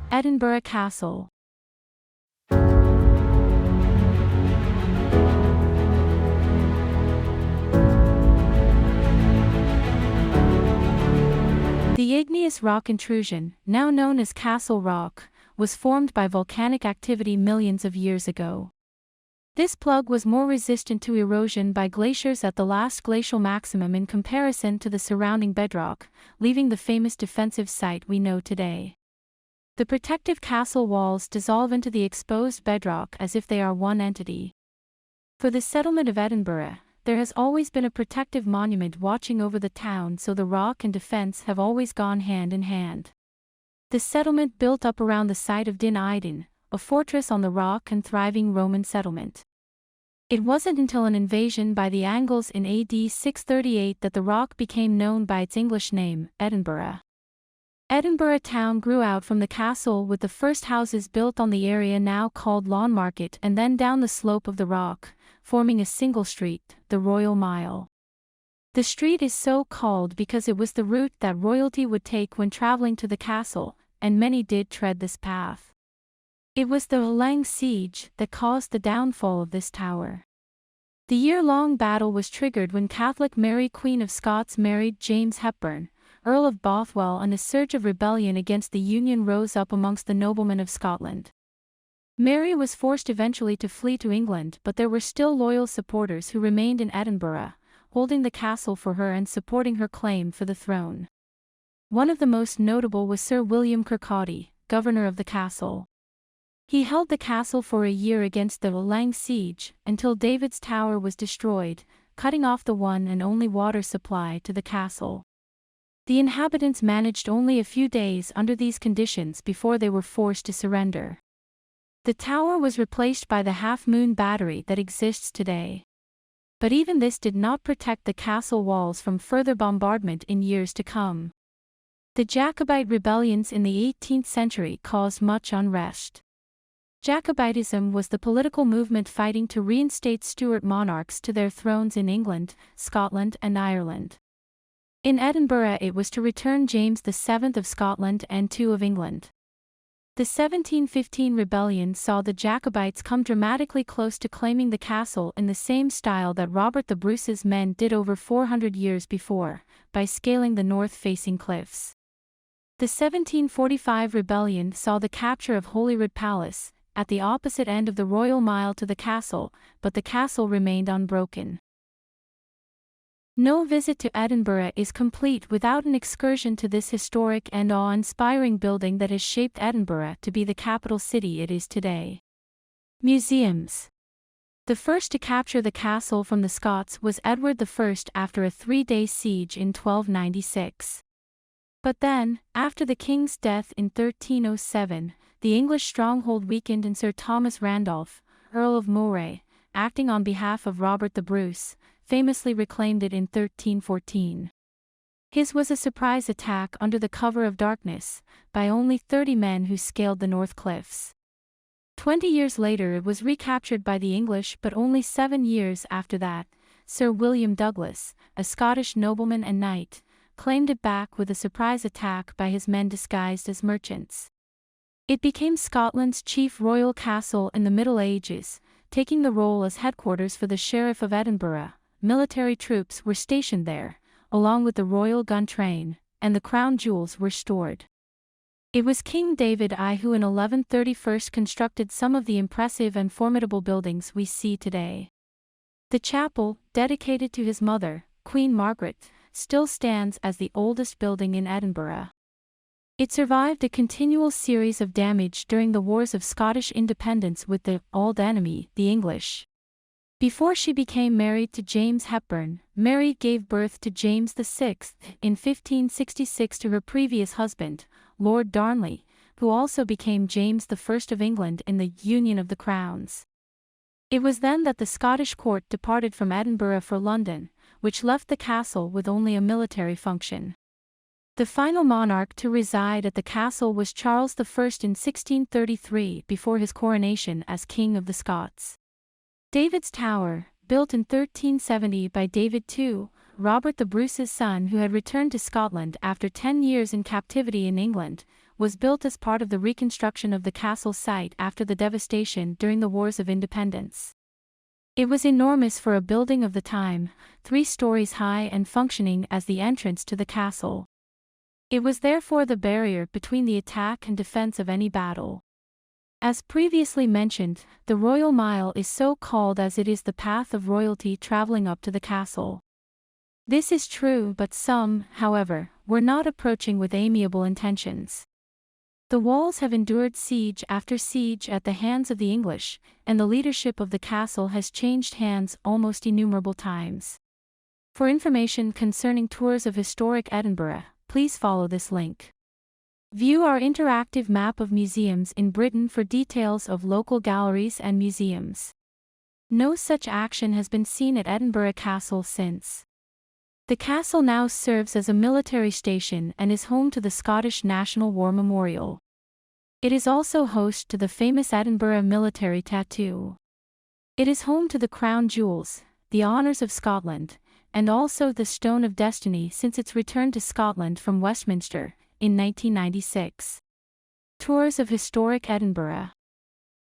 Edinburgh Castle. The igneous rock intrusion, now known as Castle Rock, was formed by volcanic activity millions of years ago. This plug was more resistant to erosion by glaciers at the last glacial maximum in comparison to the surrounding bedrock, leaving the famous defensive site we know today. The protective castle walls dissolve into the exposed bedrock as if they are one entity. For the settlement of Edinburgh, there has always been a protective monument watching over the town, so the rock and defense have always gone hand in hand. The settlement built up around the site of Din Idin, a fortress on the rock and thriving Roman settlement. It wasn't until an invasion by the Angles in AD 638 that the rock became known by its English name, Edinburgh. Edinburgh town grew out from the castle, with the first houses built on the area now called Lawnmarket and then down the slope of the rock, forming a single street, the Royal Mile. The street is so called because it was the route that royalty would take when traveling to the castle, and many did tread this path. It was the Lang siege that caused the downfall of this tower. The year-long battle was triggered when Catholic Mary Queen of Scots married James Hepburn, Earl of Bothwell, and a surge of rebellion against the Union rose up amongst the noblemen of Scotland. Mary was forced eventually to flee to England, but there were still loyal supporters who remained in Edinburgh, holding the castle for her and supporting her claim for the throne. One of the most notable was Sir William Kirkcaldy, governor of the castle. He held the castle for a year against the Lang siege, until David's Tower was destroyed, cutting off the one and only water supply to the castle. The inhabitants managed only a few days under these conditions before they were forced to surrender. The tower was replaced by the half-moon battery that exists today. But even this did not protect the castle walls from further bombardment in years to come. The Jacobite rebellions in the 18th century caused much unrest. Jacobitism was the political movement fighting to reinstate Stuart monarchs to their thrones in England, Scotland, and Ireland. In Edinburgh it was to return James VII of Scotland and II of England. The 1715 rebellion saw the Jacobites come dramatically close to claiming the castle in the same style that Robert the Bruce's men did over 400 years before, by scaling the north-facing cliffs. The 1745 rebellion saw the capture of Holyrood Palace, at the opposite end of the Royal Mile to the castle, but the castle remained unbroken. No visit to Edinburgh is complete without an excursion to this historic and awe-inspiring building that has shaped Edinburgh to be the capital city it is today. Museums. The first to capture the castle from the Scots was Edward I after a 3-day siege in 1296. But then, after the king's death in 1307, the English stronghold weakened and Sir Thomas Randolph, Earl of Moray, acting on behalf of Robert the Bruce, famously reclaimed it in 1314. His was a surprise attack under the cover of darkness, by only 30 men who scaled the North Cliffs. 20 years later it was recaptured by the English, but only 7 years after that, Sir William Douglas, a Scottish nobleman and knight, claimed it back with a surprise attack by his men disguised as merchants. It became Scotland's chief royal castle in the Middle Ages, taking the role as headquarters for the Sheriff of Edinburgh. Military troops were stationed there, along with the royal gun train, and the crown jewels were stored. It was King David I who in 1131 constructed some of the impressive and formidable buildings we see today. The chapel, dedicated to his mother, Queen Margaret, still stands as the oldest building in Edinburgh. It survived a continual series of damage during the Wars of Scottish Independence with the Old Enemy, the English. Before she became married to James Hepburn, Mary gave birth to James VI in 1566 to her previous husband, Lord Darnley, who also became James I of England in the Union of the Crowns. It was then that the Scottish court departed from Edinburgh for London, which left the castle with only a military function. The final monarch to reside at the castle was Charles I in 1633 before his coronation as King of the Scots. David's Tower, built in 1370 by David II, Robert the Bruce's son who had returned to Scotland after 10 years in captivity in England, was built as part of the reconstruction of the castle site after the devastation during the Wars of Independence. It was enormous for a building of the time, 3 stories high and functioning as the entrance to the castle. It was therefore the barrier between the attack and defense of any battle. As previously mentioned, the Royal Mile is so called as it is the path of royalty traveling up to the castle. This is true, but some, however, were not approaching with amiable intentions. The walls have endured siege after siege at the hands of the English, and the leadership of the castle has changed hands almost innumerable times. For information concerning tours of historic Edinburgh, please follow this link. View our interactive map of museums in Britain for details of local galleries and museums. No such action has been seen at Edinburgh Castle since. The castle now serves as a military station and is home to the Scottish National War Memorial. It is also host to the famous Edinburgh military tattoo. It is home to the Crown Jewels, the Honours of Scotland, and also the Stone of Destiny since its return to Scotland from Westminster in 1996. Tours of historic Edinburgh.